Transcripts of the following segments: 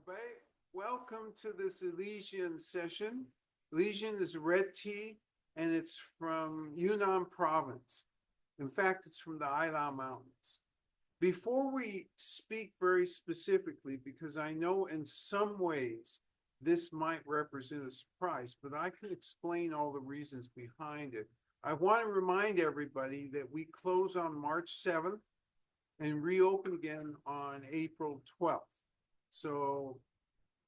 Everybody, welcome to this Elysian session. Elysian is red tea, and it's from Yunnan Province. In fact, it's from the Elysian Mountains. Before we speak very specifically, because I know in some ways this might represent a surprise, but I can explain all the reasons behind it. I want to remind everybody that we close on March 7th and reopen again on April 12th. So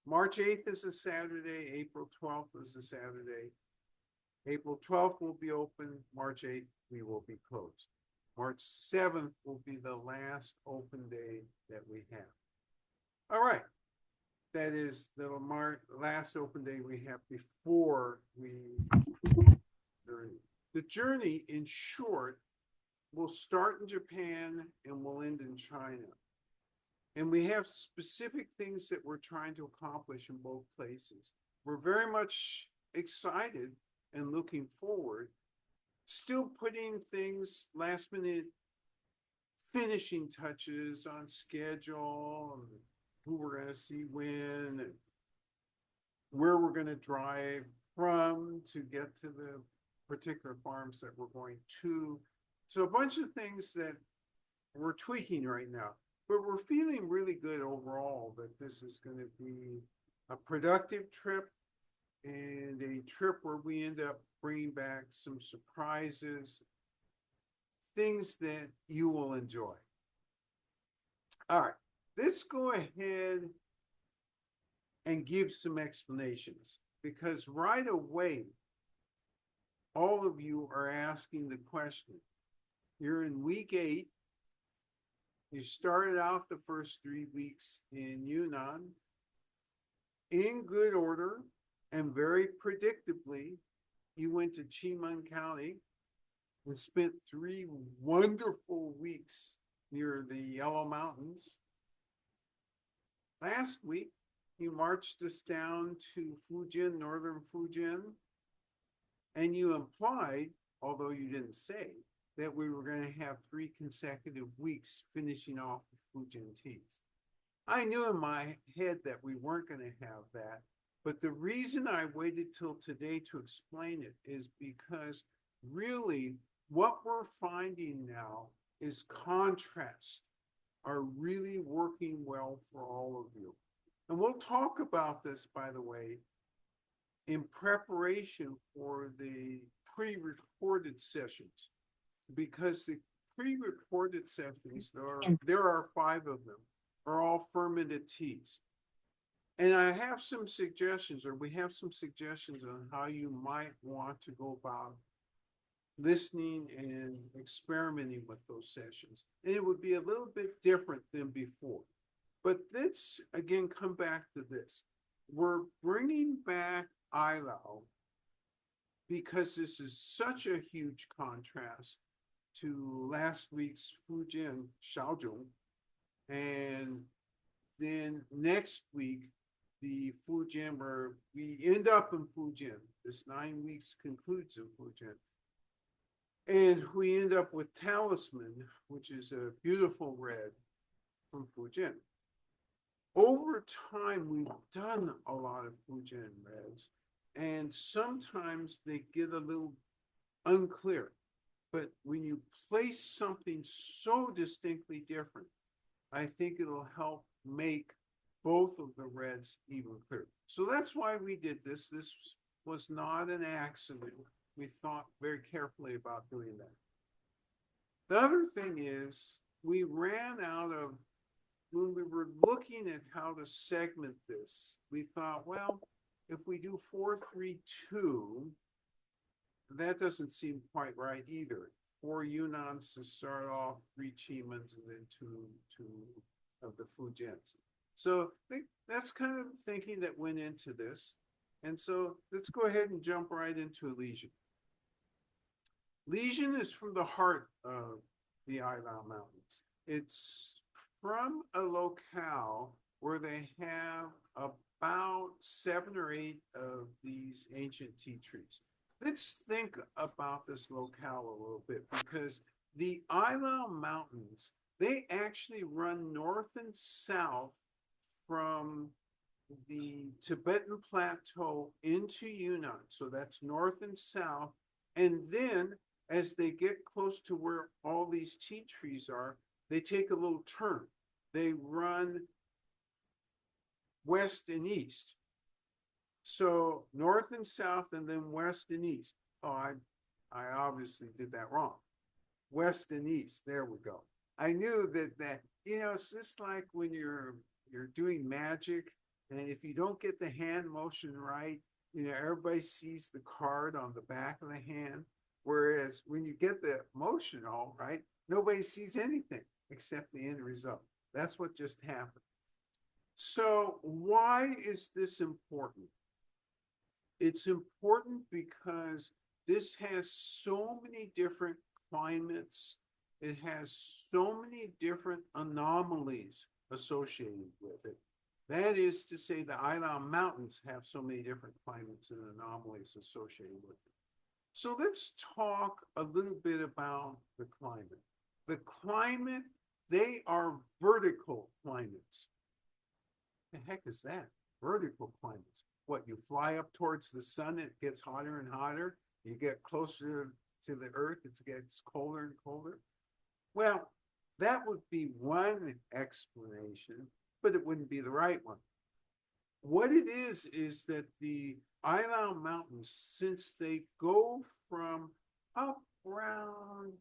March 8th is a Saturday, April 12th is a Saturday. April 12th will be open, March 8th we will be closed. March 7th will be the last open day that we have. All right, that is the last open day we have before we journey. The journey, in short, will start in Japan and will end in China. And we have specific things that we're trying to accomplish in both places. We're very much excited and looking forward, still putting things last minute finishing touches on schedule, and who we're going to see when, and where we're going to drive from to get to the particular farms that we're going to. So a bunch of things that we're tweaking right now. But we're feeling really good overall that this is going to be a productive trip and a trip where we end up bringing back some surprises, things that you will enjoy. All right, let's go ahead and give some explanations, because right away, all of you are asking the question. You're in week 8. You started out the first 3 weeks in Yunnan in good order, and very predictably, you went to Chiman County and spent 3 wonderful weeks near the Yellow Mountains. Last week, you marched us down to Fujian, northern Fujian, and you implied, although you didn't say, that we were going to have 3 consecutive weeks finishing off the Fujian teas. I knew in my head that we weren't going to have that, but the reason I waited till today to explain it is because really what we're finding now is contrasts are really working well for all of you. And we'll talk about this, by the way, in preparation for the pre-recorded sessions. Because the pre-recorded sessions, there are 5 of them, are all fermented teas. And I have some suggestions, or we have some suggestions on how you might want to go about listening and experimenting with those sessions. And it would be a little bit different than before. But let's, again, come back to this. We're bringing back Ilau because this is such a huge contrast to last week's Fujian Shaozhong, and then next week the Fujian, where we end up in Fujian. This 9 weeks concludes in Fujian, and we end up with Talisman, which is a beautiful red from Fujian. Over time, we've done a lot of Fujian reds, and sometimes they get a little unclear. But when you place something so distinctly different, I think it'll help make both of the reds even clearer. So that's why we did this. This was not an accident. We thought very carefully about doing that. The other thing is we ran out of, when we were looking at how to segment this, we thought, well, if we do 4-3-2, that doesn't seem quite right either. 4 Yunnans to start off, 3 Chimans, and then two of the Fujians. So that's kind of the thinking that went into this. And so let's go ahead and jump right into Elysian. Elysian is from the heart of the Elysian Mountains. It's from a locale where they have about 7 or 8 of these ancient tea trees. Let's think about this locale a little bit, because the Elysian Mountains, they actually run north and south from the Tibetan Plateau into Yunnan. So that's north and south. And then as they get close to where all these tea trees are, they take a little turn. They run west and east. So north and south, and then west and east. Oh, I obviously did that wrong. West and east. There we go. I knew that it's just like when you're doing magic, and if you don't get the hand motion right, everybody sees the card on the back of the hand. Whereas when you get the motion all right, nobody sees anything except the end result. That's what just happened. So why is this important? It's important because this has so many different climates. It has so many different anomalies associated with it. That is to say, the Yunnan Mountains have so many different climates and anomalies associated with it. So let's talk a little bit about the climate. The climate, they are vertical climates. The heck is that? Vertical climates. What, you fly up towards the sun, it gets hotter and hotter. You get closer to the earth, it gets colder and colder. Well, that would be one explanation, but it wouldn't be the right one. What it is that the Yunnan Mountains, since they go from up around,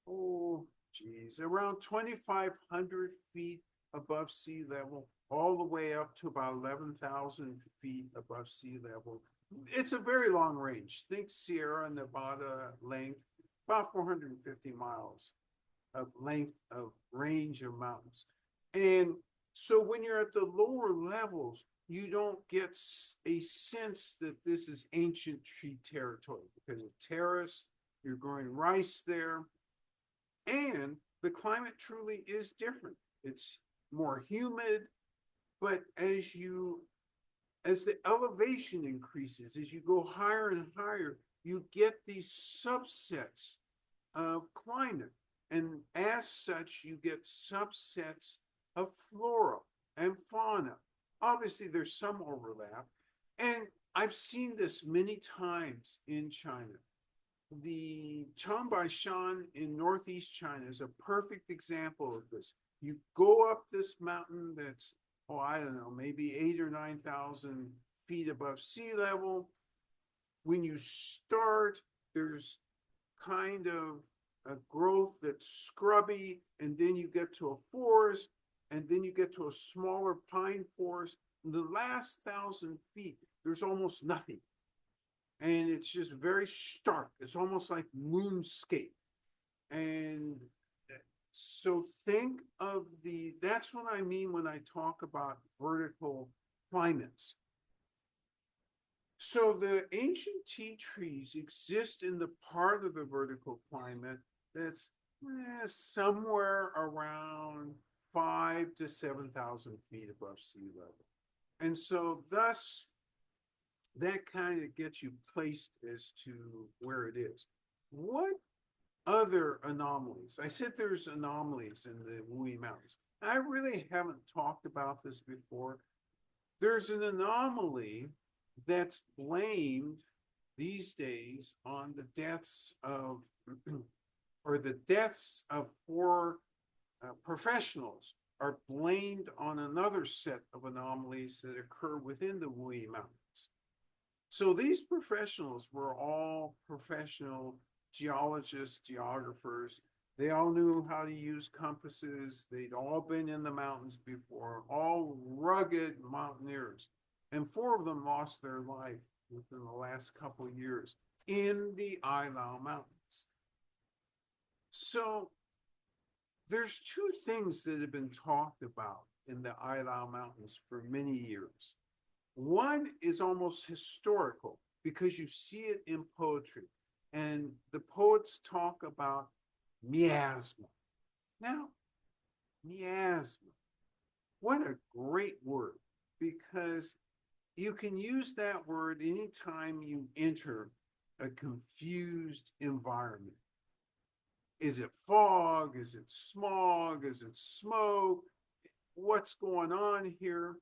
around 2,500 feet above sea level, all the way up to about 11,000 feet above sea level. It's a very long range. Think Sierra Nevada length, about 450 miles of length of range of mountains. And so when you're at the lower levels, you don't get a sense that this is ancient tree territory because it's terraced, you're growing rice there, and the climate truly is different. It's more humid, but as the elevation increases, as you go higher and higher, you get these subsets of climate. And as such, you get subsets of flora and fauna. Obviously, there's some overlap. And I've seen this many times in China. The Shan in northeast China is a perfect example of this. You go up this mountain that's, I don't know, maybe 8,000 or 9,000 feet above sea level. When you start, there's kind of a growth that's scrubby, and then you get to a forest, and then you get to a smaller pine forest. In the last 1,000 feet, there's almost nothing. And it's just very stark. It's almost like moonscape. And so think of that's what I mean when I talk about vertical climates. So the ancient tea trees exist in the part of the vertical climate that's somewhere around 5,000 to 7,000 feet above sea level. And so thus, that kind of gets you placed as to where it is. What other anomalies? I said there's anomalies in the Wuyi Mountains. I really haven't talked about this before. There's an anomaly that's blamed these days on the deaths of, or the deaths of 4 professionals are blamed on another set of anomalies that occur within the Wuyi Mountains. So these professionals were all professional geologists, geographers. They all knew how to use compasses. They'd all been in the mountains before, all rugged mountaineers. And 4 of them lost their life within the last couple of years in the Yunnan Mountains. So there's 2 things that have been talked about in the Yunnan Mountains for many years. One is almost historical because you see it in poetry. And the poets talk about miasma. Now, miasma, what a great word, because you can use that word anytime you enter a confused environment. Is it fog? Is it smog? Is it smoke? What's going on here?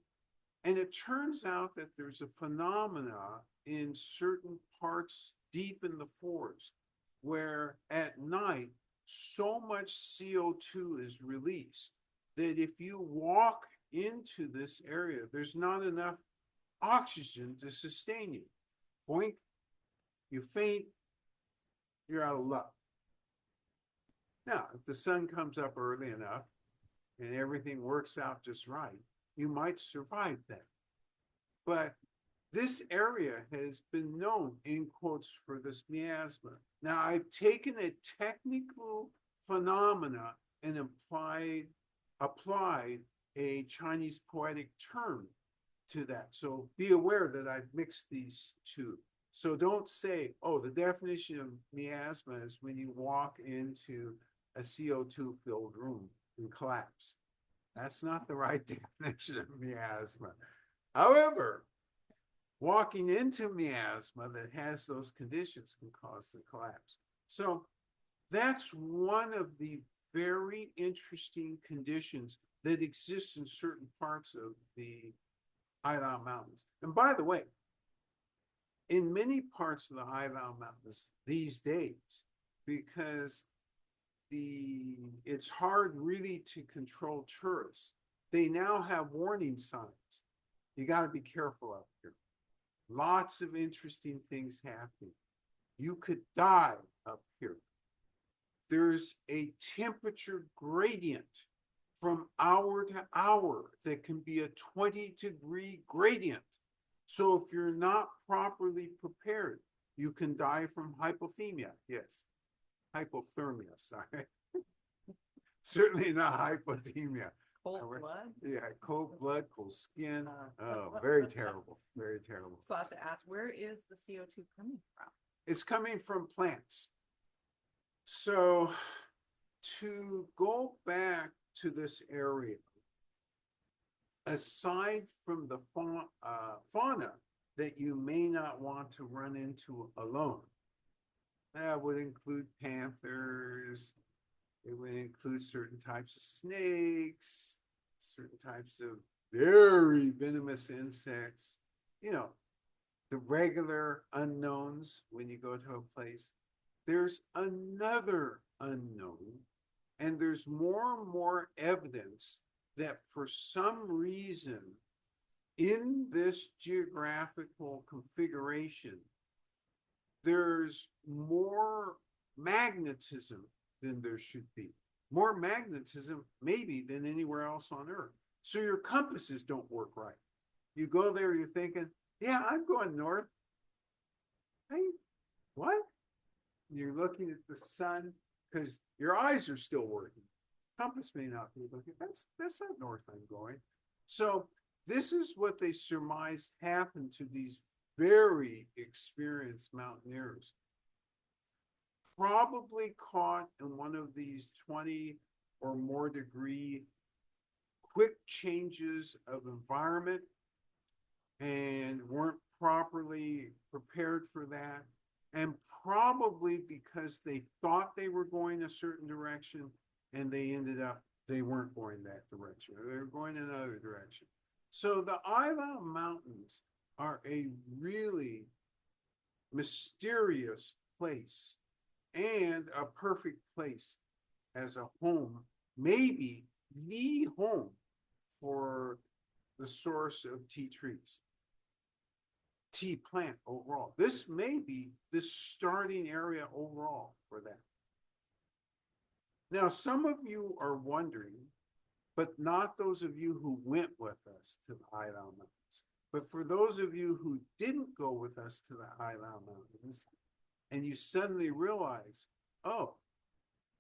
And it turns out that there's a phenomena in certain parts deep in the forest where at night so much CO2 is released that if you walk into this area, there's not enough oxygen to sustain you. Boink, you faint, you're out of luck. Now, if the sun comes up early enough and everything works out just right, you might survive that. But this area has been known, in quotes, for this miasma. Now, I've taken a technical phenomena and applied a Chinese poetic term to that. So be aware that I've mixed these two. So don't say, oh, the definition of miasma is when you walk into a CO2 filled room and collapse. That's not the right definition of miasma. However, walking into miasma that has those conditions can cause the collapse. So that's one of the very interesting conditions that exists in certain parts of the Highland Mountains. And by the way, in many parts of the Highland Mountains these days, because it's hard really to control tourists, they now have warning signs. You got to be careful up here. Lots of interesting things happening. You could die up here. There's a temperature gradient from hour to hour that can be a 20-degree gradient. So if you're not properly prepared, you can die from hypothermia. Yes, hypothermia, sorry. Certainly not hypothermia. Cold blood? Yeah, cold blood, cold skin. Oh, very terrible, very terrible. So I have to ask, where is the CO2 coming from? It's coming from plants. So to go back to this area, aside from the fauna that you may not want to run into alone, that would include panthers, it would include certain types of snakes, certain types of very venomous insects, you know, the regular unknowns when you go to a place. There's another unknown, and there's more and more evidence that for some reason in this geographical configuration, there's more magnetism than there should be. More magnetism maybe than anywhere else on Earth. So your compasses don't work right. You go there, you're thinking, yeah, I'm going north. Hey, what? You're looking at the sun because your eyes are still working. Compass may not be looking. That's not north I'm going. So this is what they surmised happened to these very experienced mountaineers. Probably caught in one of these 20 or more degree quick changes of environment and weren't properly prepared for that. And probably because they thought they were going a certain direction and they ended up, they weren't going that direction, or they were going another direction. So the Island Mountains are a really mysterious place and a perfect place as a home, maybe the home for the source of tea trees, tea plant overall. This may be the starting area overall for that. Now, some of you are wondering, but not those of you who went with us to the Highland Mountains. But for those of you who didn't go with us to the Highland Mountains, and you suddenly realize, oh,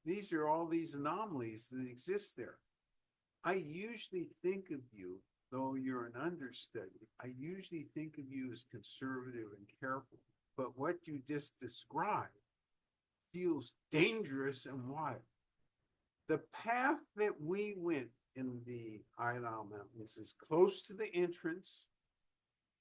these are all these anomalies that exist there. I usually think of you, though you're an understudy, I usually think of you as conservative and careful. But what you just described feels dangerous and wild. The path that we went in the Island Mountains is close to the entrance.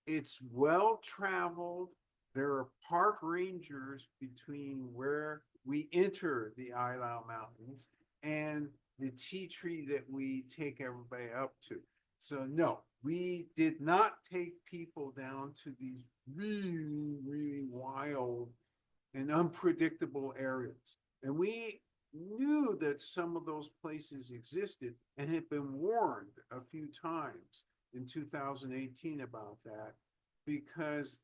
It's well traveled. There are park rangers between where we enter the Island Mountains and the tea tree that we take everybody up to. So no, we did not take people down to these really, really wild and unpredictable areas. And we knew that some of those places existed and had been warned a few times in 2018 about that, because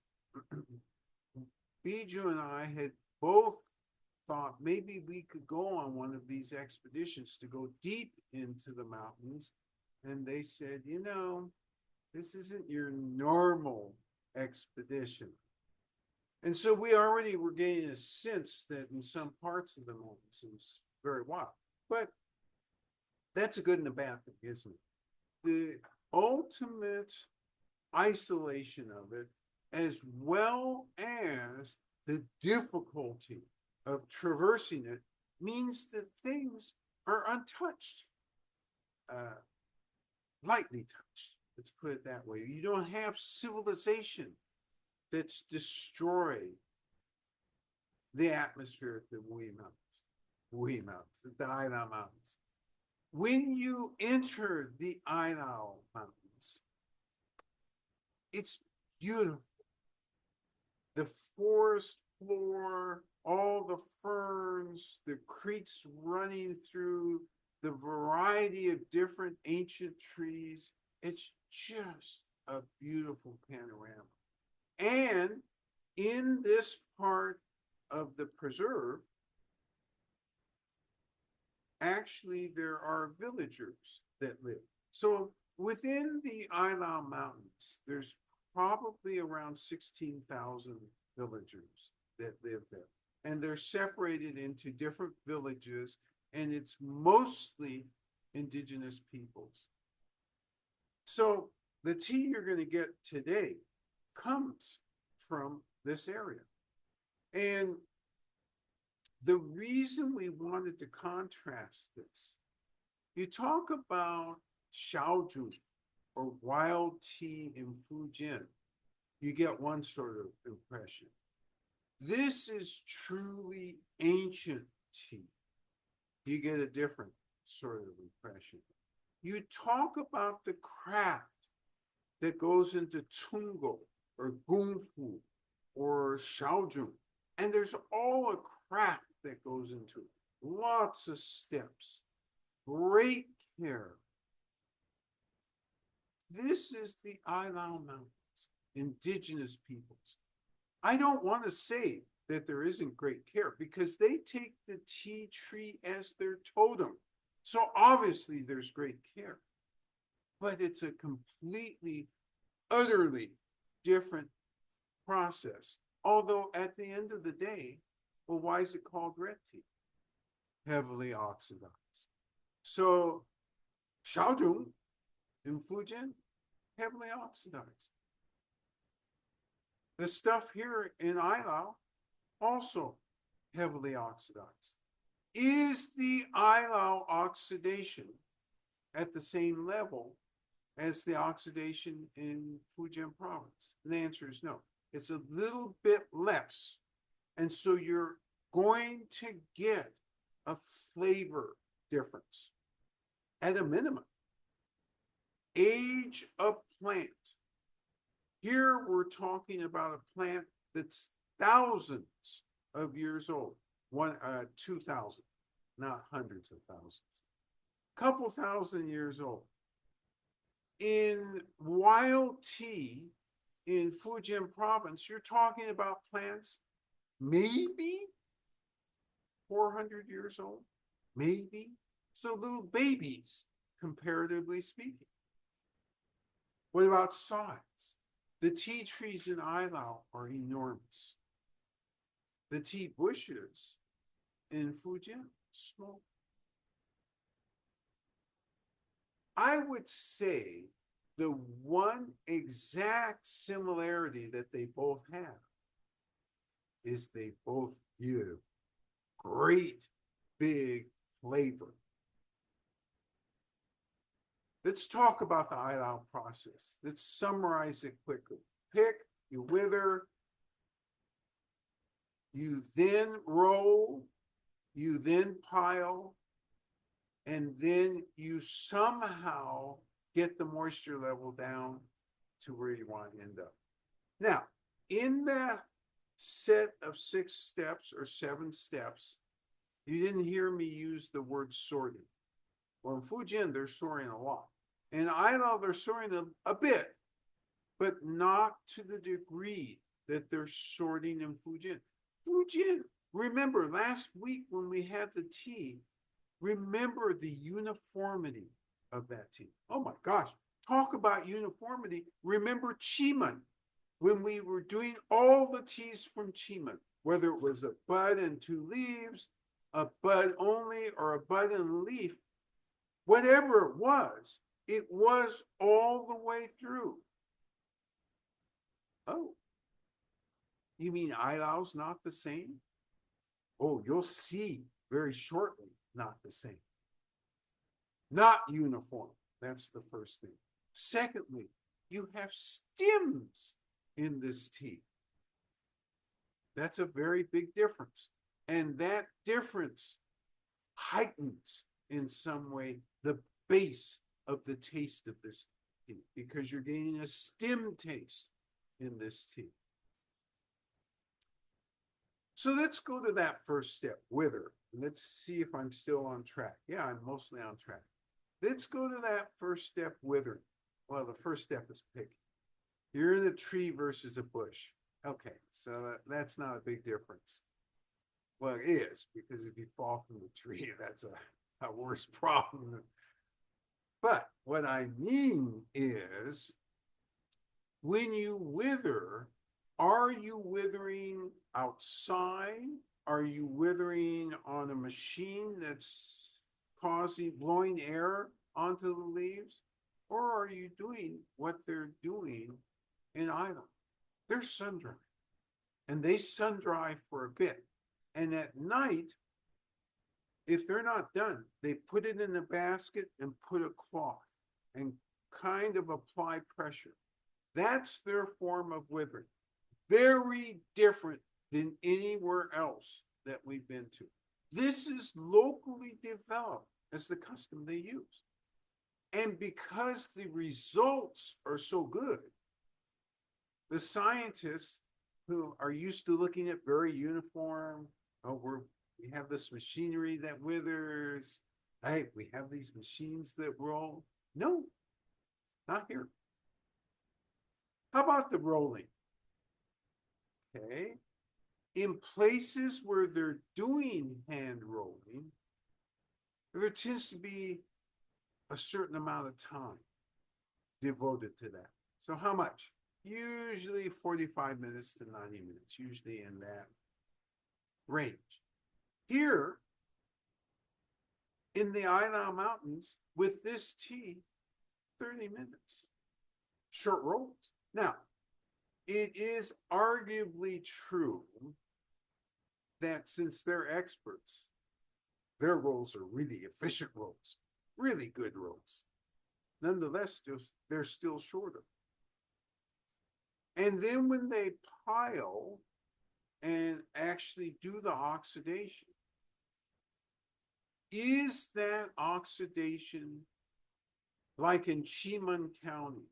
Bijou and I had both thought maybe we could go on one of these expeditions to go deep into the mountains. And they said, you know, this isn't your normal expedition. And so we already were getting a sense that in some parts of the mountains it was very wild. But that's a good and a bad thing, isn't it? The ultimate isolation of it, as well as the difficulty of traversing it, means that things are untouched, lightly touched. Let's put it that way. You don't have civilization that's destroyed the atmosphere at the the Aina Mountains. When you enter the Aina Mountains, it's beautiful. The forest floor, all the ferns, the creeks running through, the variety of different ancient trees. It's just a beautiful panorama. And in this part of the preserve, actually there are villagers that live. So within the Aina Mountains, there's probably around 16,000 villagers that live there. And they're separated into different villages, and it's mostly indigenous peoples. So the tea you're going to get today comes from this area. And the reason we wanted to contrast this, you talk about Xiaozhu or wild tea in Fujian, you get one sort of impression. This is truly ancient tea. You get a different sort of impression. You talk about the craft that goes into Tungo or Gongfu or Xiaozhu, and there's all a craft that goes into it. Lots of steps, great care. This is the Ailau Mountains, indigenous peoples. I don't want to say that there isn't great care, because they take the tea tree as their totem. So obviously there's great care, but it's a completely, utterly different process. Although at the end of the day, well, why is it called red tea? Heavily oxidized. So Xiaozhong in Fujian, heavily oxidized. The stuff here in Ailau, also heavily oxidized. Is the Ailau oxidation at the same level as the oxidation in Fujian province? And the answer is no. It's a little bit less. And so you're going to get a flavor difference at a minimum. Age of plant. Here we're talking about a plant that's thousands of years old. 2,000, not hundreds of thousands. Couple thousand years old. In wild tea in Fujian province, you're talking about plants maybe 400 years old, maybe. So little babies, comparatively speaking. What about size? The tea trees in Ailau are enormous. The tea bushes in Fujian, small. I would say the one exact similarity that they both have is they both give great big flavor. Let's talk about the Ailau process. Let's summarize it quickly. Pick, you wither, you then roll, you then pile, and then you somehow get the moisture level down to where you want to end up. Now, in that set of 6 steps or 7 steps, you didn't hear me use the word sorting. Well, in Fujian, they're sorting a lot. In Idaho, they're sorting a bit, but not to the degree that they're sorting in Fujian. Fujian, remember last week when we had the tea, remember the uniformity of that tea. Oh my gosh, talk about uniformity. Remember Chiman, when we were doing all the teas from Chiman, whether it was a bud and 2 leaves, a bud only, or a bud and a leaf, whatever it was all the way through. Oh, you mean Idaho's not the same? Oh, you'll see very shortly, not the same. Not uniform. That's the first thing. Secondly, you have stems in this tea. That's a very big difference. And that difference heightens in some way the base of the taste of this tea, because you're getting a stem taste in this tea. So let's go to that first step, wither. Let's see if I'm still on track. Yeah, I'm mostly on track. Let's go to that first step, withering. Well, the first step is picking. You're in a tree versus a bush. Okay, so that's not a big difference. Well, it is, because if you fall from the tree, that's a worse problem. But what I mean is, when you wither, are you withering outside? Are you withering on a machine that's blowing air onto the leaves? Or are you doing what they're doing in Ireland? They're sun dry. And they sun dry for a bit. And at night, if they're not done, they put it in a basket and put a cloth and kind of apply pressure. That's their form of withering. Very different than anywhere else that we've been to. This is locally developed as the custom they use. And because the results are so good, the scientists who are used to looking at very uniform, we have this machinery that withers, right? We have these machines that roll. No, not here. How about the rolling? Okay. In places where they're doing hand rolling, there tends to be a certain amount of time devoted to that. So how much? Usually 45 minutes to 90 minutes, usually in that range. Here in the Yunnan Mountains, with this tea, 30 minutes. Short rolls. Now, it is arguably true that since they're experts, their rolls are really efficient rolls, really good rolls. Nonetheless, they're still shorter. And then when they pile and actually do the oxidation, is that oxidation like in Chiman County,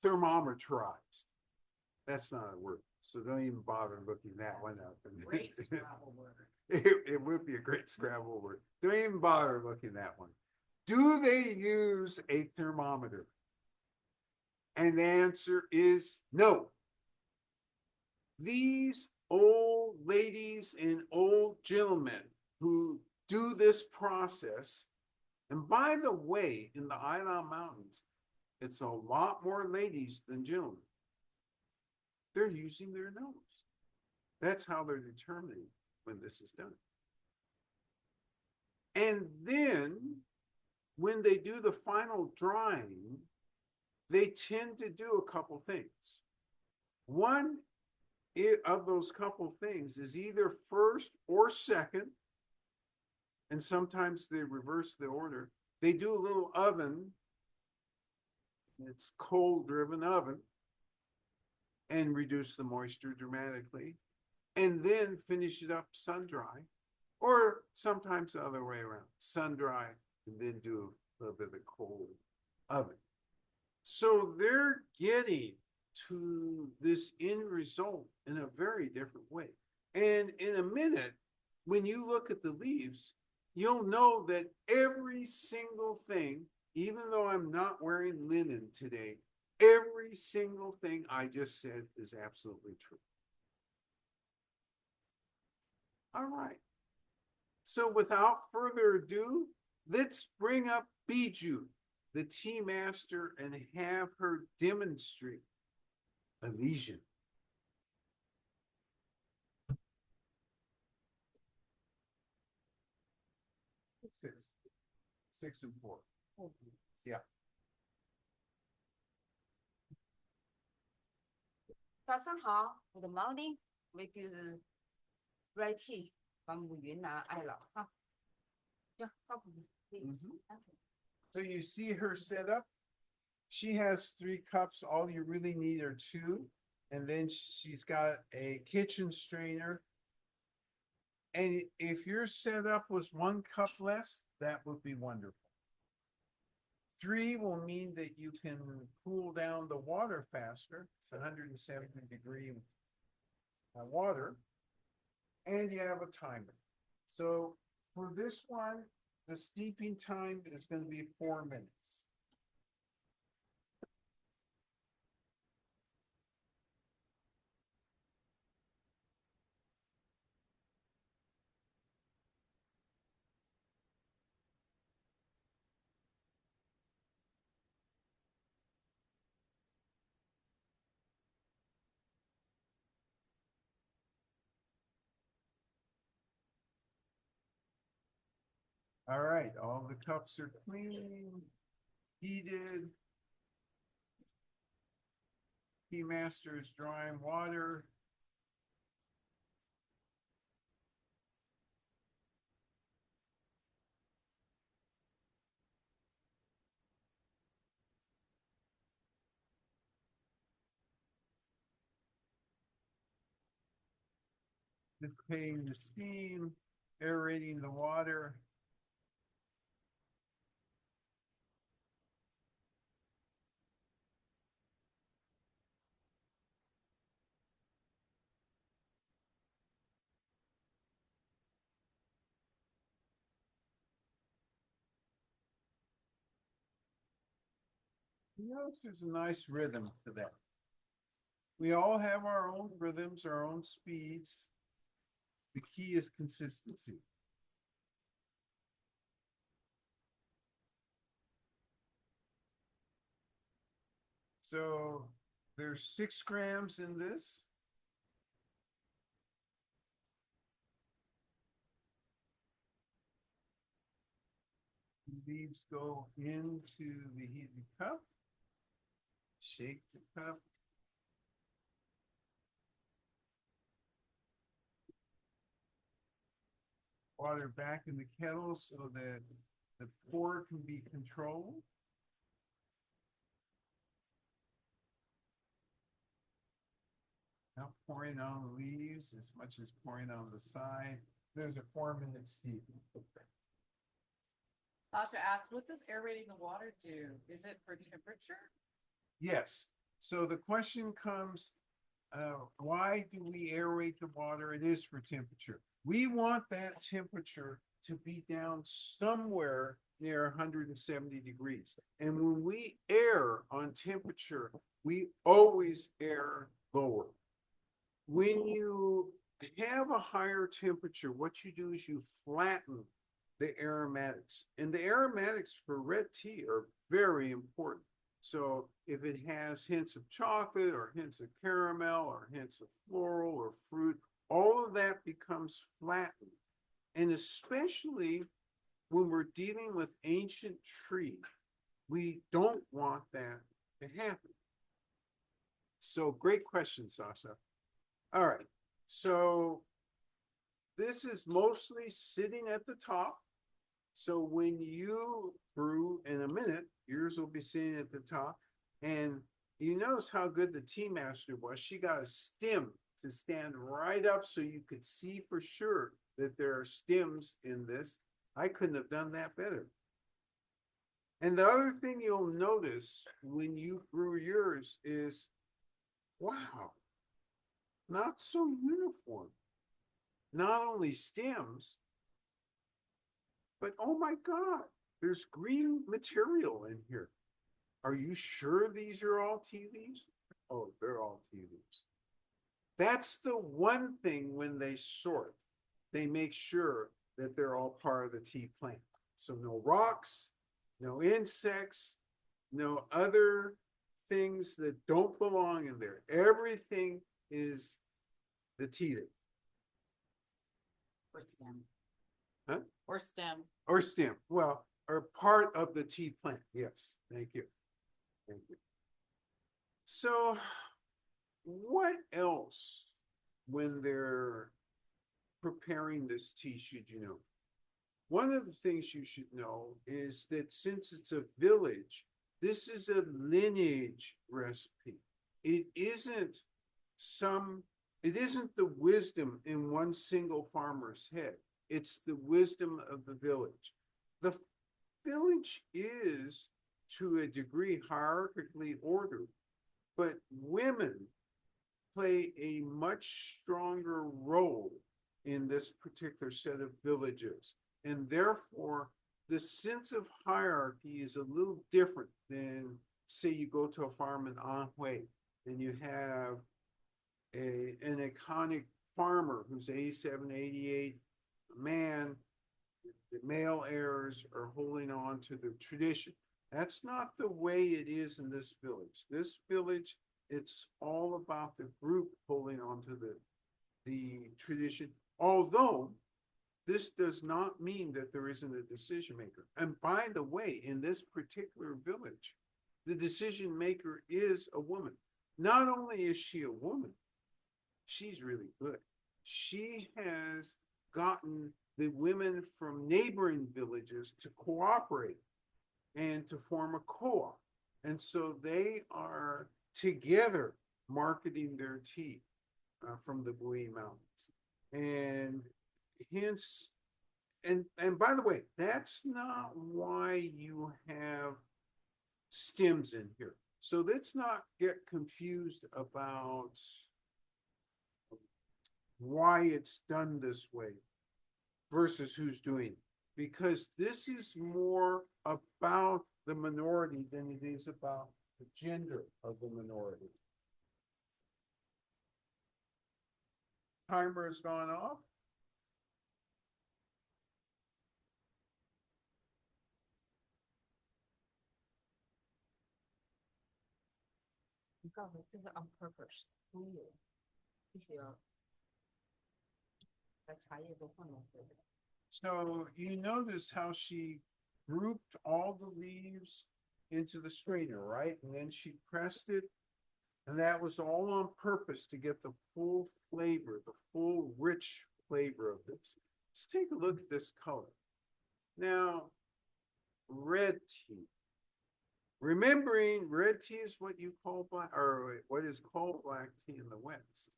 thermometerized? That's not a word, so don't even bother looking that one up. Great Scrabble word. It would be a great Scrabble word. Don't even bother looking that one. Do they use a thermometer? And the answer is no. These old ladies and old gentlemen who do this process, and by the way, in the Yunnan Mountains, it's a lot more ladies than gentlemen. They're using their nose. That's how they're determining when this is done. And then when they do the final drying, they tend to do a couple things. One of those couple things is either first or second, and sometimes they reverse the order. They do a little oven, it's coal-driven oven, and reduce the moisture dramatically, and then finish it up sun-dry, or sometimes the other way around, sun-dry, and then do a little bit of the cold oven. So they're getting to this end result in a very different way. And in a minute, when you look at the leaves, you'll know that every single thing, even though I'm not wearing linen today, every single thing I just said is absolutely true. All right. So without further ado, let's bring up Bijou, the tea master, and have her demonstrate Elysian. 6 and 4. Yeah. 早上好，Good morning. We do the red tea from Yunnan Island. Huh? Yeah, probably. Please. Okay. So you see her set up. She has 3 cups. All you really need are 2. And then she's got a kitchen strainer. And if your setup was 1 cup less, that would be wonderful. 3 will mean that you can cool down the water faster. It's 170-degree water. And you have a timer. So for this one, the steeping time is going to be 4 minutes. All right, all the cups are clean, heated. Tea master is drawing water. Dissipating the steam, aerating the water. You notice there's a nice rhythm to that. We all have our own rhythms, our own speeds. The key is consistency. So there's 6 grams in this. Leaves go into the heated cup. Shake the cup. Water back in the kettle so that the pour can be controlled. Not pouring on the leaves as much as pouring on the side. There's a 4-minute steep. Sasha asked, what does aerating the water do? Is it for temperature? Yes. So the question comes, why do we aerate the water? It is for temperature. We want that temperature to be down somewhere near 170 degrees. And when we err on temperature, we always err lower. When you have a higher temperature, what you do is you flatten the aromatics. And the aromatics for red tea are very important. So if it has hints of chocolate or hints of caramel or hints of floral or fruit, all of that becomes flattened. And especially when we're dealing with ancient tree, we don't want that to happen. So great question, Sasha. All right, so this is mostly sitting at the top. So when you brew in a minute, yours will be sitting at the top. And you notice how good the tea master was. She got a stem to stand right up so you could see for sure that there are stems in this. I couldn't have done that better. And the other thing you'll notice when you brew yours is, wow, not so uniform. Not only stems, but oh my God, there's green material in here. Are you sure these are all tea leaves? Oh, they're all tea leaves. That's the one thing when they sort, they make sure that they're all part of the tea plant. So no rocks, no insects, no other things that don't belong in there. Everything is the tea leaf. Or stem. Huh? Or stem. Or stem, well, or part of the tea plant. Yes, thank you. Thank you. So what else when they're preparing this tea should you know? One of the things you should know is that since it's a village, this is a lineage recipe. It isn't the wisdom in one single farmer's head. It's the wisdom of the village. The village is, to a degree, hierarchically ordered, but women play a much stronger role in this particular set of villages. And therefore, the sense of hierarchy is a little different than, say, you go to a farm in Anhui and you have an iconic farmer who's 87, 88, a man, the male heirs are holding on to the tradition. That's not the way it is in this village. This village, it's all about the group holding on to the tradition, although this does not mean that there isn't a decision maker. And by the way, in this particular village, the decision maker is a woman. Not only is she a woman, she's really good. She has gotten the women from neighboring villages to cooperate and to form a co-op. And so they are together marketing their tea from the Bowie Mountains. And hence, and by the way, that's not why you have stems in here. So let's not get confused about why it's done this way versus who's doing it. Because this is more about the minority than it is about the gender of the minority. Timer has gone off. This is on purpose，公有必须要把茶叶都放进去。So you notice how she grouped all the leaves into the strainer, right? And then she pressed it. And that was all on purpose to get the full flavor, the full rich flavor of this. Let's take a look at this color. Now, red tea. Remembering red tea is what you call black, or what is called black tea in the West.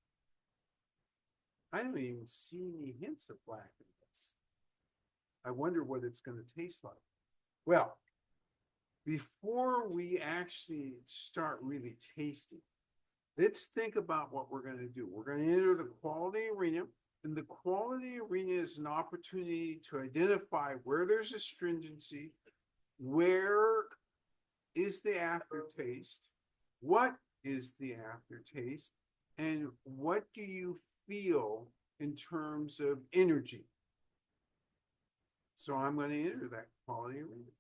I don't even see any hints of black in this. I wonder what it's going to taste like. Well, before we actually start really tasting, let's think about what we're going to do. We're going to enter the quality arena, and the quality arena is an opportunity to identify where there's astringency, where is the aftertaste, what is the aftertaste, and what do you feel in terms of energy. So I'm going to enter that quality arena.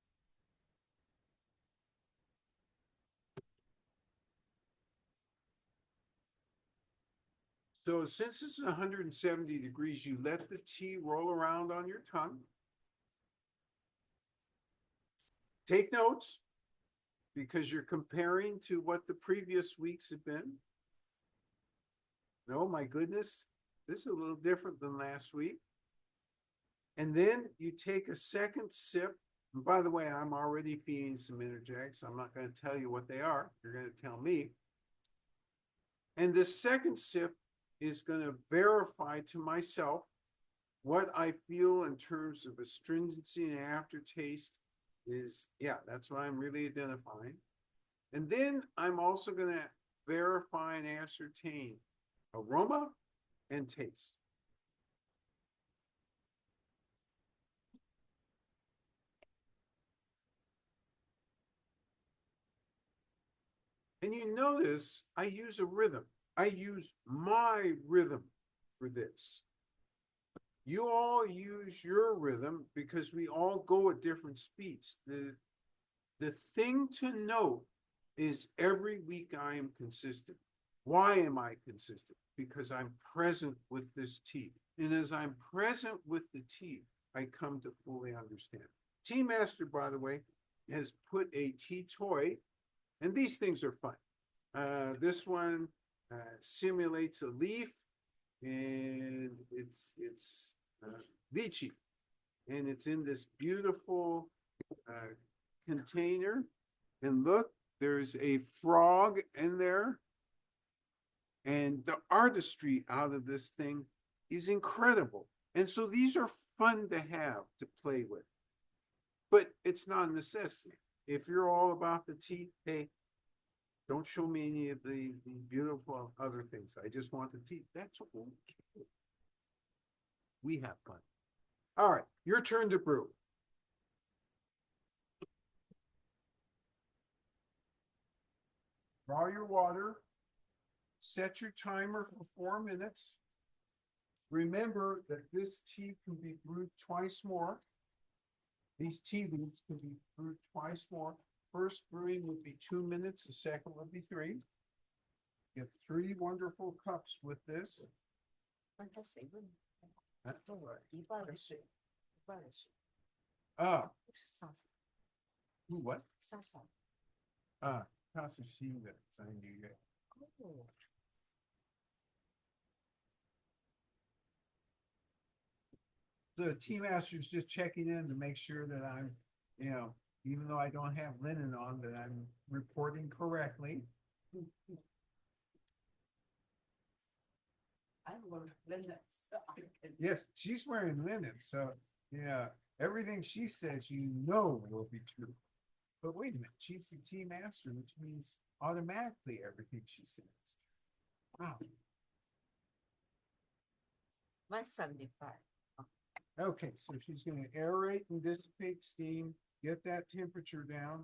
So since it's 170 degrees, you let the tea roll around on your tongue. Take notes, because you're comparing to what the previous weeks have been. No, my goodness, this is a little different than last week. And then you take a second sip. And by the way, I'm already feeling some energetics. I'm not going to tell you what they are. You're going to tell me. And the second sip is going to verify to myself what I feel in terms of astringency and aftertaste is, yeah, that's what I'm really identifying. And then I'm also gonna verify and ascertain aroma and taste. And you notice I use a rhythm. I use my rhythm for this. You all use your rhythm because we all go at different speeds. The thing to note is every week I am consistent. Why am I consistent? Because I'm present with this tea. And as I'm present with the tea, I come to fully understand. Tea Master, by the way, has put a tea toy, and these things are fun. This one simulates a leaf, and it's lychee, and it's in this beautiful container. And look, there's a frog in there, and the artistry out of this thing is incredible. And so these are fun to have to play with, but it's not a necessity. If you're all about the tea, hey, don't show me any of the beautiful other things. I just want the tea. That's okay. We have fun. All right, your turn to brew. Draw your water. Set your timer for 4 minutes. Remember that this tea can be brewed twice more. These tea leaves can be brewed twice more. First brewing would be 2 minutes, the second would be 3. Get 3 wonderful cups with this. 那它水分 That's all right. 一半的水，一半的水， Ah, 上 what? 上上。 Ah, 它是新的3个月。 哦， The tea master's just checking in to make sure that I'm, even though I don't have linen on, that I'm reporting correctly. I will learn that. So I can. Yes, she's wearing linen, so yeah, everything she says, will be true. But wait a minute, she's the tea master, which means automatically everything she says. Wow. 175. Okay, so she's going to aerate and dissipate steam, get that temperature down.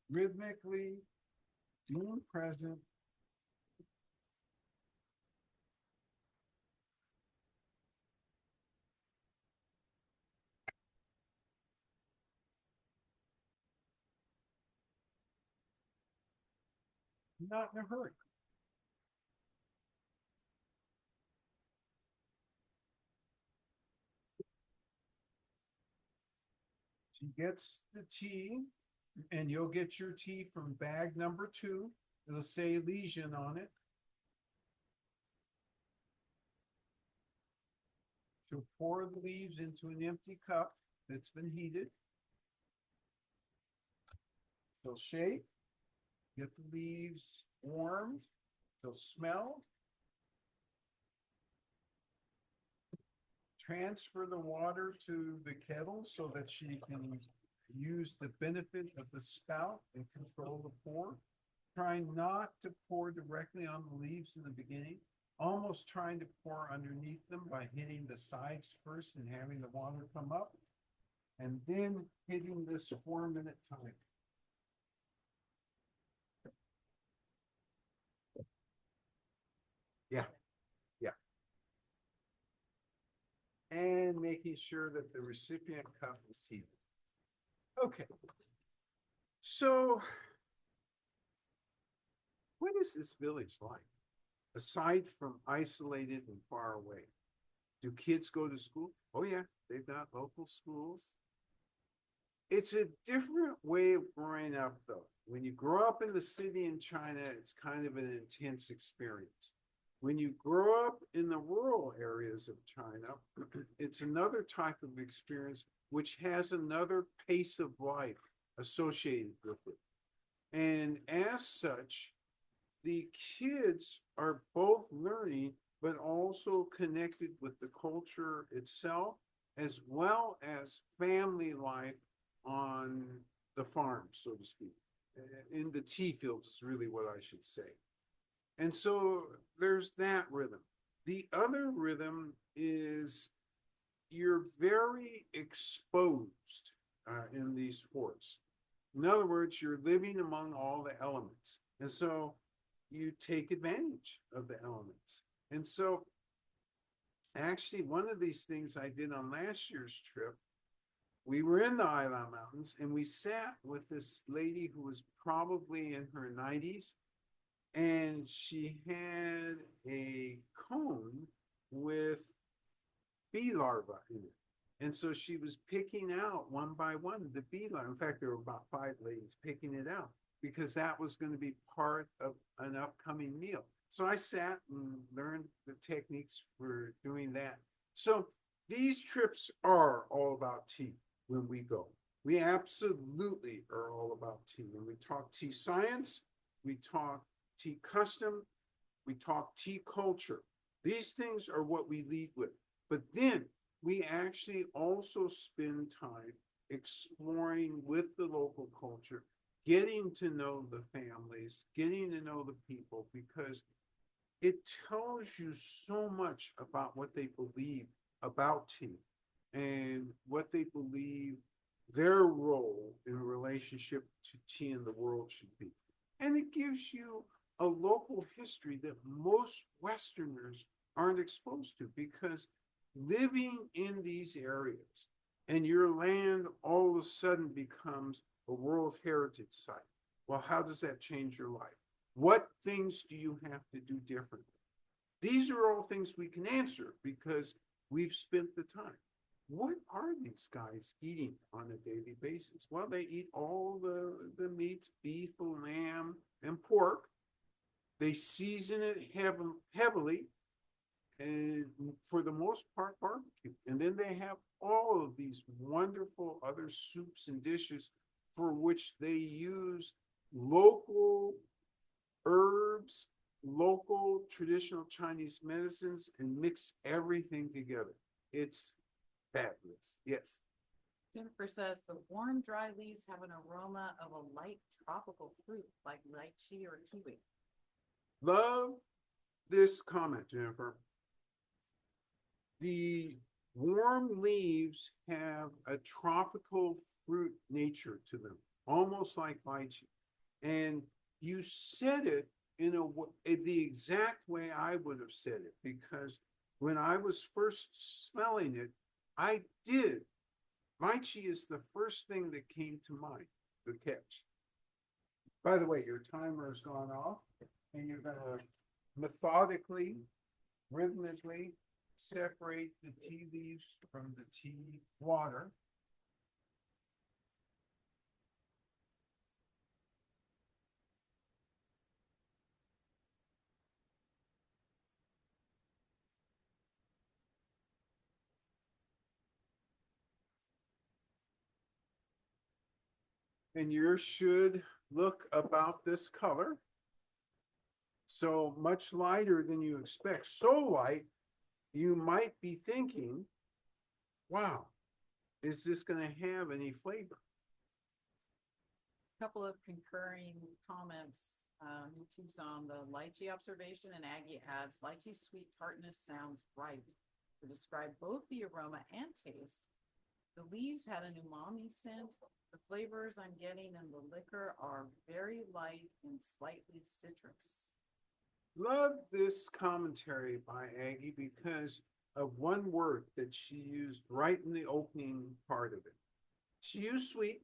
Rhythmically, being present. Not in a hurry. She gets the tea, and you'll get your tea from bag number 2. It'll say Elysian on it. She'll pour the leaves into an empty cup that's been heated. She'll shake, get the leaves warmed. She'll smell. Transfer the water to the kettle so that she can use the benefit of the spout and control the pour. Trying not to pour directly on the leaves in the beginning, almost trying to pour underneath them by hitting the sides first and having the water come up, and then hitting this 4-minute time. Yeah. And making sure that the recipient cup is heated. Okay. So, what is this village like? Aside from isolated and far away, do kids go to school? Oh yeah, they've got local schools. It's a different way of growing up though. When you grow up in the city in China, it's kind of an intense experience. When you grow up in the rural areas of China, it's another type of experience which has another pace of life associated with it. And as such, the kids are both learning, but also connected with the culture itself as well as family life on the farm, so to speak. In the tea fields is really what I should say. And so there's that rhythm. The other rhythm is you're very exposed in these forests. In other words, you're living among all the elements. And so you take advantage of the elements. And so actually, one of these things I did on last year's trip, we were in the Island Mountains and we sat with this lady who was probably in her 90s, and she had a cone with bee larvae in it. And so she was picking out one by one the bee larvae. In fact, there were about 5 ladies picking it out because that was going to be part of an upcoming meal. So I sat and learned the techniques for doing that. So these trips are all about tea when we go. We absolutely are all about tea. When we talk tea science, we talk tea custom, we talk tea culture. These things are what we lead with. But then we actually also spend time exploring with the local culture, getting to know the families, getting to know the people, because it tells you so much about what they believe about tea and what they believe their role in relationship to tea in the world should be. And it gives you a local history that most Westerners aren't exposed to, because living in these areas and your land all of a sudden becomes a World Heritage Site. Well, how does that change your life? What things do you have to do differently? These are all things we can answer because we've spent the time. What are these guys eating on a daily basis? Well, they eat all the meats, beef, lamb, and pork. They season it heavily, and for the most part, barbecue. And then they have all of these wonderful other soups and dishes for which they use local herbs, local traditional Chinese medicines, and mix everything together. It's fabulous. Yes. Jennifer says the warm, dry leaves have an aroma of a light tropical fruit like lychee or kiwi. Love this comment, Jennifer. The warm leaves have a tropical fruit nature to them, almost like lychee. And you said it in the exact way I would have said it, because when I was first smelling it, I did. Lychee is the first thing that came to mind, the catch. By the way, your timer has gone off, and you're going to methodically, rhythmically separate the tea leaves from the tea water. And yours should look about this color. So much lighter than you expect. So light, you might be thinking, wow, is this going to have any flavor? Couple of concurring comments. YouTube's on the lychee observation, and Aggie adds, lychee sweet tartness sounds right to describe both the aroma and taste. The leaves had an umami scent. The flavors I'm getting in the liquor are very light and slightly citrus. Love this commentary by Aggie because of one word that she used right in the opening part of it. She used sweet.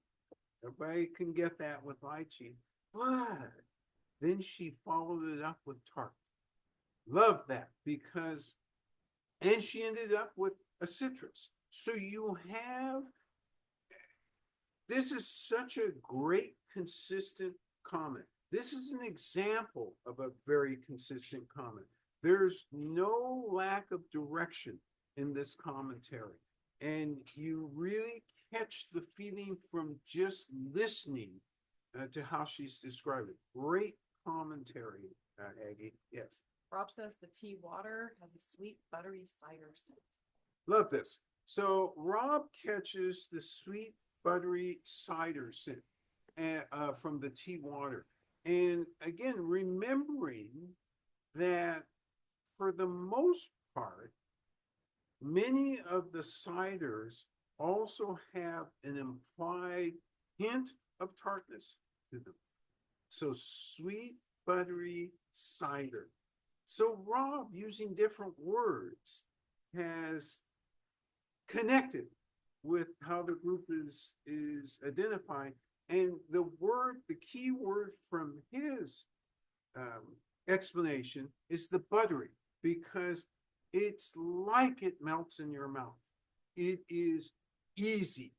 Everybody can get that with lychee. But then she followed it up with tart. Love that because, and she ended up with a citrus. So you have, this is such a great consistent comment. This is an example of a very consistent comment. There's no lack of direction in this commentary. And you really catch the feeling from just listening to how she's described it. Great commentary, Aggie. Yes. Rob says the tea water has a sweet, buttery cider scent. Love this. So Rob catches the sweet, buttery cider scent from the tea water. And again, remembering that for the most part, many of the ciders also have an implied hint of tartness to them. So sweet, buttery cider. So Rob, using different words, has connected with how the group is identifying. And the key word from his explanation is the buttery, because it's like it melts in your mouth. It is easy.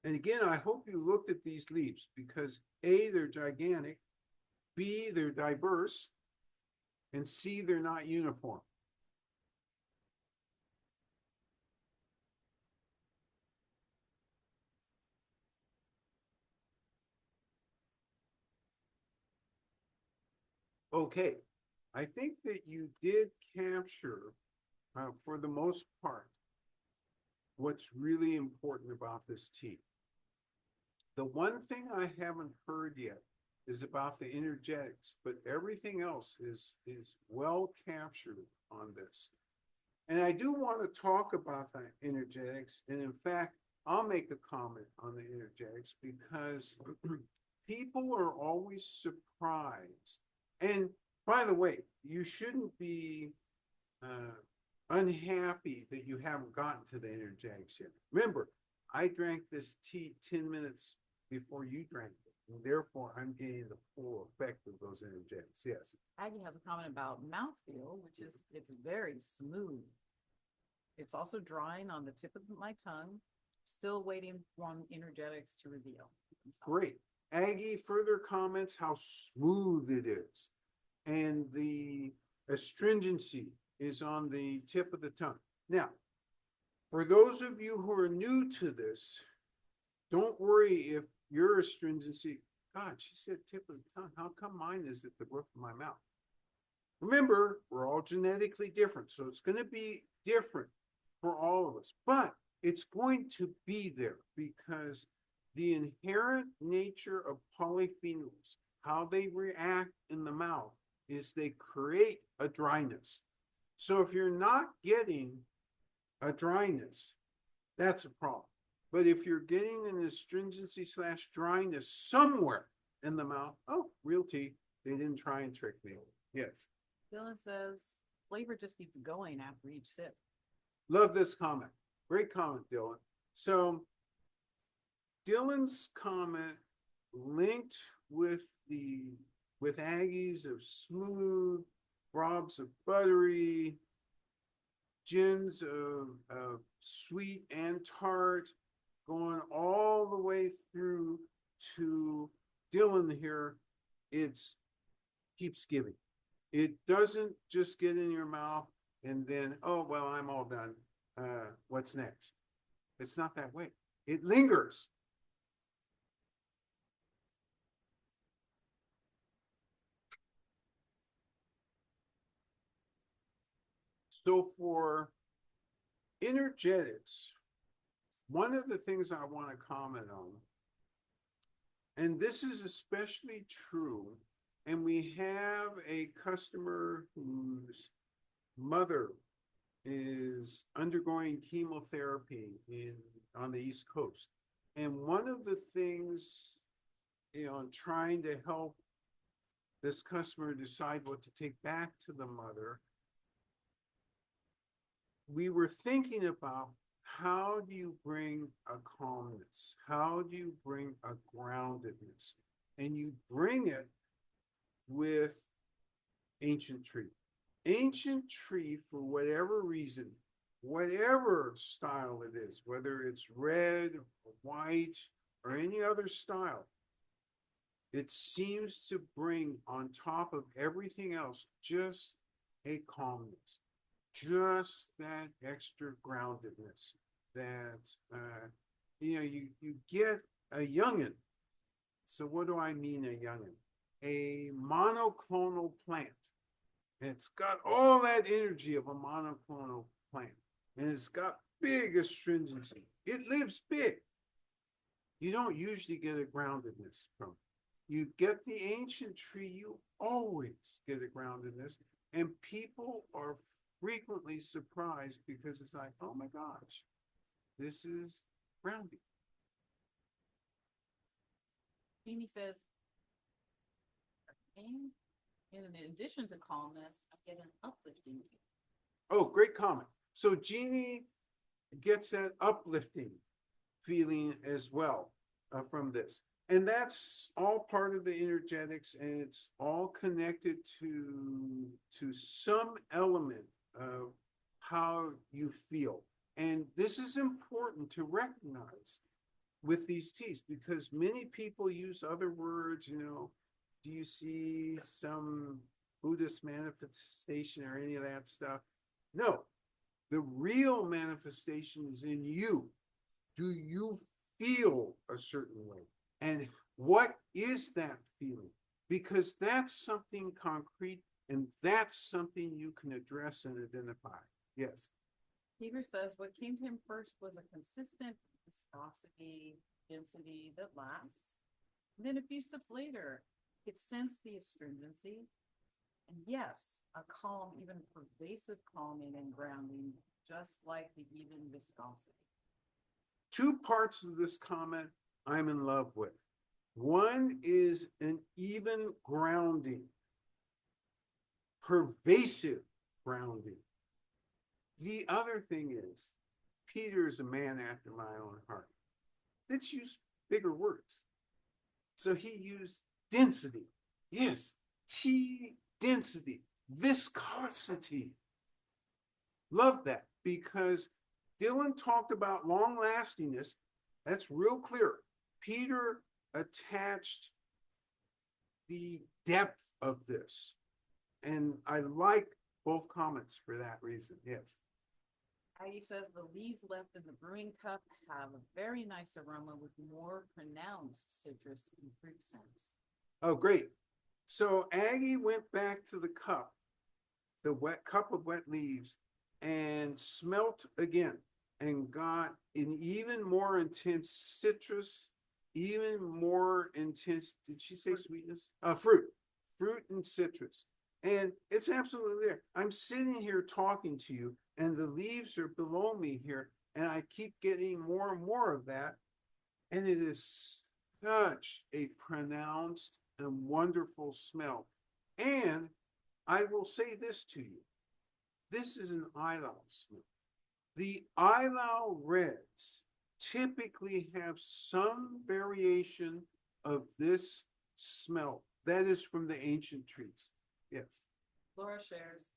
And again, I hope you looked at these leaves, because A, they're gigantic, B, they're diverse, and C, they're not uniform. Okay, I think that you did capture, for the most part, what's really important about this tea. The one thing I haven't heard yet is about the energetics, but everything else is well captured on this. And I do want to talk about the energetics. And in fact, I'll make a comment on the energetics, because people are always surprised. And by the way, you shouldn't be unhappy that you haven't gotten to the energetics yet. Remember, I drank this tea 10 minutes before you drank it, and therefore I'm getting the full effect of those energetics. Yes. Aggie has a comment about mouthfeel, which is it's very smooth. It's also drying on the tip of my tongue. Still waiting for energetics to reveal themselves. Great. Aggie further comments how smooth it is, and the astringency is on the tip of the tongue. Now, for those of you who are new to this, don't worry if your astringency, God, she said tip of the tongue. How come mine is at the roof of my mouth? Remember, we're all genetically different, so it's going to be different for all of us, but it's going to be there, because the inherent nature of polyphenols, how they react in the mouth, is they create a dryness. So if you're not getting a dryness, that's a problem. But if you're getting an astringency / dryness somewhere in the mouth, oh, real tea. They didn't try and trick me. Yes. Dylan says flavor just keeps going after each sip. Love this comment. Great comment, Dylan. So Dylan's comment linked with Aggie's of smooth, Rob's of buttery, Jen's of sweet and tart, going all the way through to Dylan here. It's keeps giving. It doesn't just get in your mouth and then, oh, well, I'm all done. What's next? It's not that way. It lingers. So for energetics, one of the things I want to comment on, and this is especially true, and we have a customer whose mother is undergoing chemotherapy on the East Coast. And one of the things, trying to help this customer decide what to take back to the mother, we were thinking about, how do you bring a calmness? How do you bring a groundedness? And you bring it with ancient tree. Ancient tree, for whatever reason, whatever style it is, whether it's red or white or any other style, it seems to bring on top of everything else just a calmness, just that extra groundedness that, you get a youngin So what do I mean a Yunnan? A monoclonal plant. It's got all that energy of a monoclonal plant. And it's got big astringency. It lives big. You don't usually get a groundedness from it. You get the ancient tree, you always get a groundedness. And people are frequently surprised because it's like, oh my gosh, this is grounding. Amy says, in addition to calmness, I get an uplifting feeling. Oh, great comment. So Jeannie gets that uplifting feeling as well from this. And that's all part of the energetics, and it's all connected to some element of how you feel. And this is important to recognize with these teas, because many people use other words, you know, do you see some Buddhist manifestation or any of that stuff? No, the real manifestation is in you. Do you feel a certain way? And what is that feeling? Because that's something concrete, and that's something you can address and identify. Yes. Peter says what came to him first was a consistent viscosity, density that lasts. And then a few sips later, it sensed the astringency. And yes, a calm, even pervasive calming and grounding, just like the even viscosity. Two parts of this comment I'm in love with. One is an even grounding, pervasive grounding. The other thing is, Peter is a man after my own heart. Let's use bigger words. So he used density. Yes, tea density, viscosity. Love that, because Dylan talked about long lastingness. That's real clear. Peter attached the depth of this. And I like both comments for that reason. Yes. Heidi says the leaves left in the brewing cup have a very nice aroma with more pronounced citrus and fruit scents. Oh, great. So Aggie went back to the cup, the wet cup of wet leaves, and smelt again and got an even more intense citrus, even more intense, did she say sweetness? Fruit and citrus. And it's absolutely there. I'm sitting here talking to you, and the leaves are below me here, and I keep getting more and more of that. And it is such a pronounced and wonderful smell. And I will say this to you. This is an Ilau smell. The Ilau reds typically have some variation of this smell. That is from the ancient trees. Yes. Laura shares,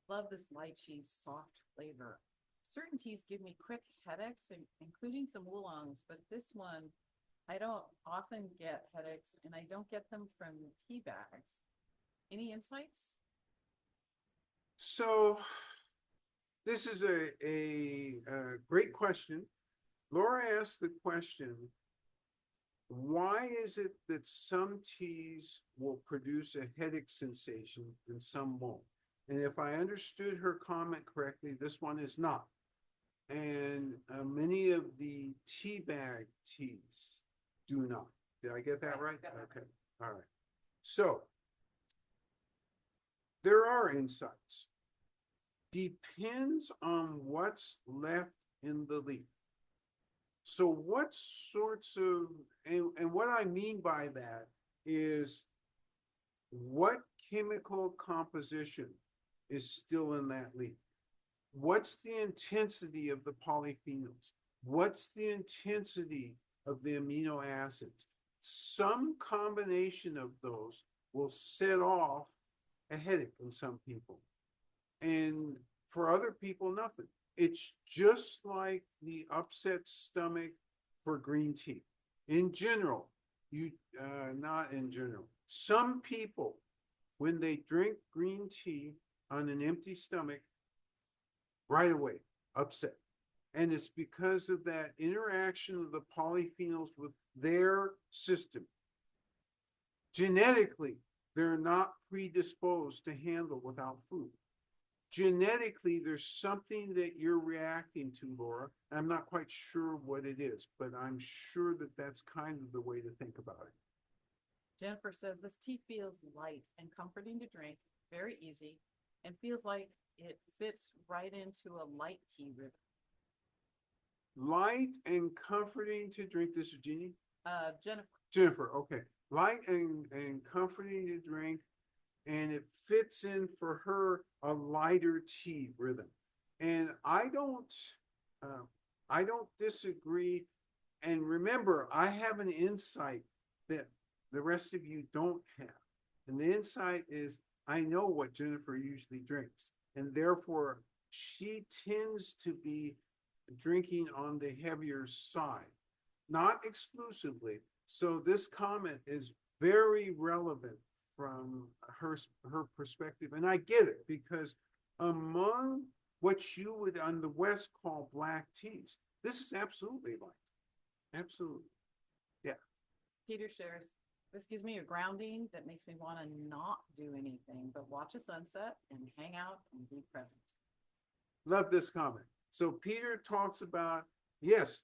love this lychee soft flavor. Certain teas give me quick headaches, including some oolongs, but this one, I don't often get headaches, and I don't get them from tea bags. Any insights? So this is a great question. Laura asked the question, why is it that some teas will produce a headache sensation and some won't? And if I understood her comment correctly, this one is not. And many of the tea bag teas do not. Did I get that right? Okay. All right. So there are insights. Depends on what's left in the leaf. So what sorts of, and what I mean by that is what chemical composition is still in that leaf? What's the intensity of the polyphenols? What's the intensity of the amino acids? Some combination of those will set off a headache in some people. And for other people, nothing. It's just like the upset stomach for green tea. In general, not in general. Some people, when they drink green tea on an empty stomach, right away, upset. And it's because of that interaction of the polyphenols with their system. Genetically, they're not predisposed to handle without food. Genetically, there's something that you're reacting to, Laura. I'm not quite sure what it is, but I'm sure that that's kind of the way to think about it. Jennifer says this tea feels light and comforting to drink, very easy, and feels like it fits right into a light tea rhythm. Light and comforting to drink. This is Jeannie? Jennifer. Jennifer, okay. Light and comforting to drink, and it fits in for her a lighter tea rhythm. And I don't disagree. And remember, I have an insight that the rest of you don't have. And the insight is I know what Jennifer usually drinks. And therefore, she tends to be drinking on the heavier side, not exclusively. So this comment is very relevant from her perspective. And I get it, because among what you would on the West call black teas, this is absolutely light. Absolutely. Yeah. Peter shares, this gives me a grounding that makes me want to not do anything but watch a sunset and hang out and be present. Love this comment. So Peter talks about, yes,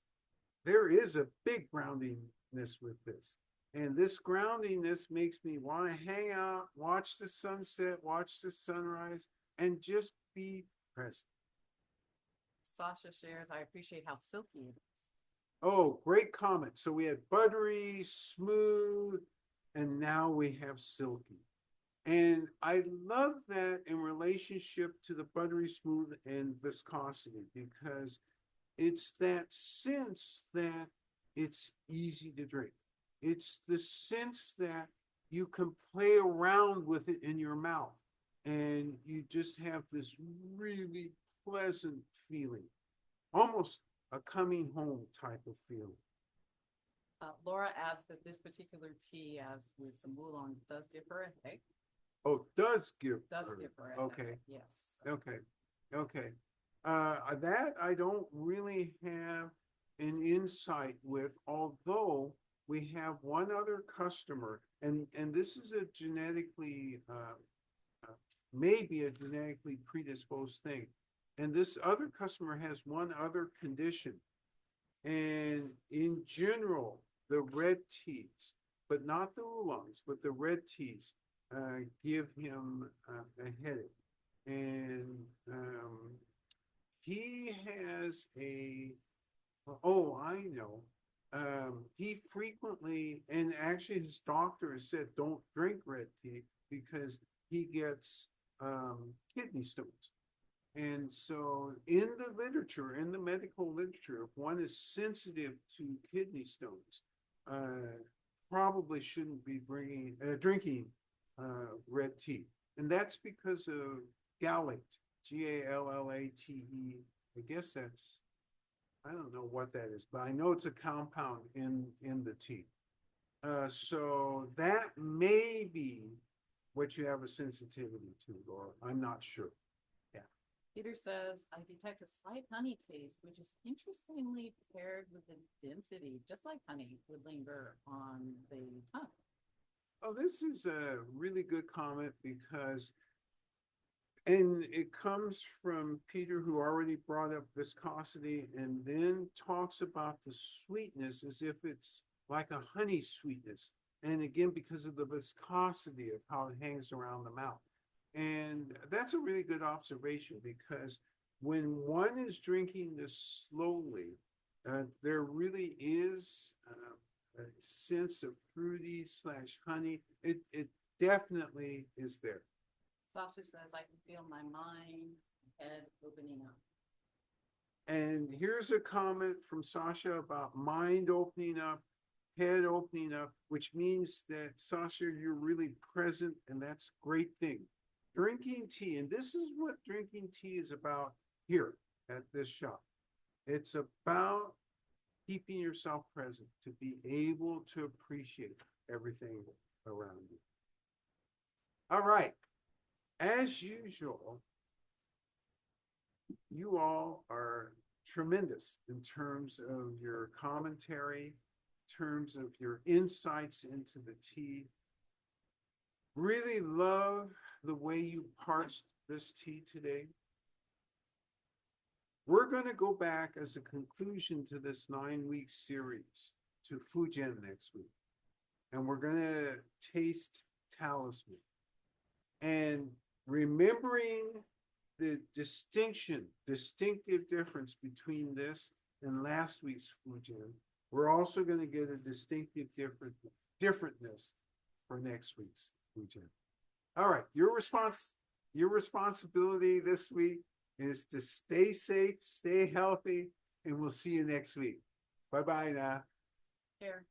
there is a big groundingness with this. And this groundingness makes me want to hang out, watch the sunset, watch the sunrise, and just be present. Sasha shares, I appreciate how silky it is. Oh, great comment. So we had buttery, smooth, and now we have silky. And I love that in relationship to the buttery, smooth, and viscosity, because it's that sense that it's easy to drink. It's the sense that you can play around with it in your mouth, and you just have this really pleasant feeling, almost a coming home type of feeling. Laura adds that this particular tea, as with some oolong, does give her a headache. Oh, does give her a okay. headache, yes. Okay. Okay. That I don't really have an insight with, although we have one other customer, and this is a genetically, maybe a genetically predisposed thing. And this other customer has one other condition. And in general, the red teas, but not the oolongs, but the red teas, give him a headache. And he has oh, I know. He frequently, and actually his doctor has said, don't drink red tea because he gets kidney stones. And so in the literature, in the medical literature, if one is sensitive to kidney stones, probably shouldn't be drinking red tea. And that's because of gallate, Gallate. I guess that's, I don't know what that is, but I know it's a compound in the tea. So that may be what you have a sensitivity to, Laura. I'm not sure. Peter says, I detect a slight honey taste, which is interestingly paired with the density, just like honey would linger on the tongue. Oh, this is a really good comment, because, and it comes from Peter, who already brought up viscosity and then talks about the sweetness as if it's like a honey sweetness. And again, because of the viscosity of how it hangs around the mouth. And that's a really good observation, because when one is drinking this slowly, there really is a sense of fruity / honey. It definitely is there. Sasha says, I can feel my mind, head opening up. And here's a comment from Sasha about mind opening up, head opening up, which means that, Sasha, you're really present, and that's a great thing. Drinking tea, and this is what drinking tea is about here at this shop. It's about keeping yourself present, to be able to appreciate everything around you. All right. As usual, you all are tremendous in terms of your commentary, in terms of your insights into the tea. really love the way you parsed this tea today. We're gonna go back as a conclusion to this 9-week series to Fujian next week. And we're gonna taste talisman. And remembering the distinctive difference between this and last week's Fujian, we're also gonna get a distinctive differentness for next week's Fujian. All right, your responsibility this week is to stay safe, stay healthy, and we'll see you next week. Bye-bye now. Here.